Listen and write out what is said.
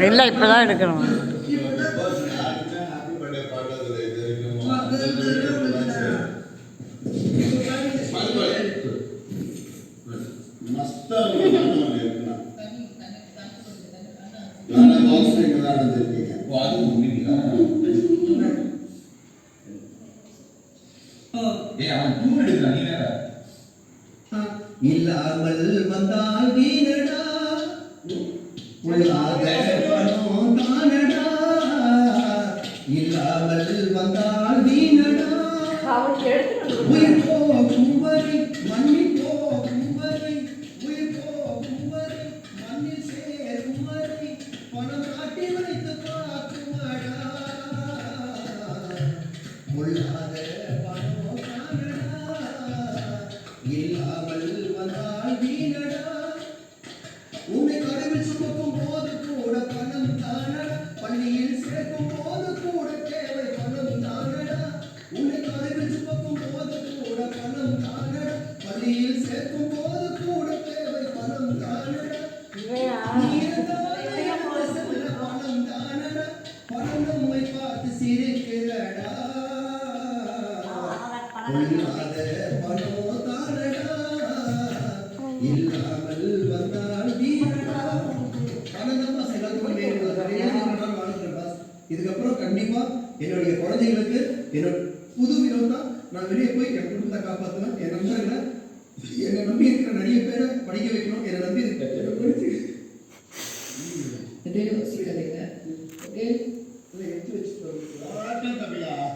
இல்லை இப்போ தான் எடுக்கணும். இல்லாமல் வந்தால் வீணடா தானடா, இல்லாமல் வந்தால் வீணடா உயிர் போகும் வரை மண்ணில் போகும் வரை உயிர் போகும் வரை மண்ணில் சேரும் வரை பணம் காட்டி வைத்து பார்க்குமடா உள்ளாத பணம் தானடா இல்லாமல் வந்தால் வீணடா உன்னை கருவில் சுமக்கும் போது கூட பணம் தானடா பள்ளியில் சேர்க்கும் போது கூட தேவை பணம் தானடா உன்னை கருவில் சுமக்கும் போது கூட பணம் தானடா பள்ளியில் சேர்க்கும் போது கூட தேவை பணம் தானடா பணம் தானடா பணம் நம்மை பார்த்து சிரிக்கிறடா உள்ளாத பணம் தானடா இல்லாமல் வந்தால் வீணடா. பணம் இதுக்கப்புறம் கண்டிப்பா என்னுடைய குழந்தைகளுக்கு என்னோட புது விதம் தான். நான் வெளியே போய் என் குடும்பத்தை காப்பாற்றுவேன். என் நண்பர்களை என்னை நம்பி இருக்கிற நிறைய பேரை படிக்க வைக்கணும். என்னை நம்பி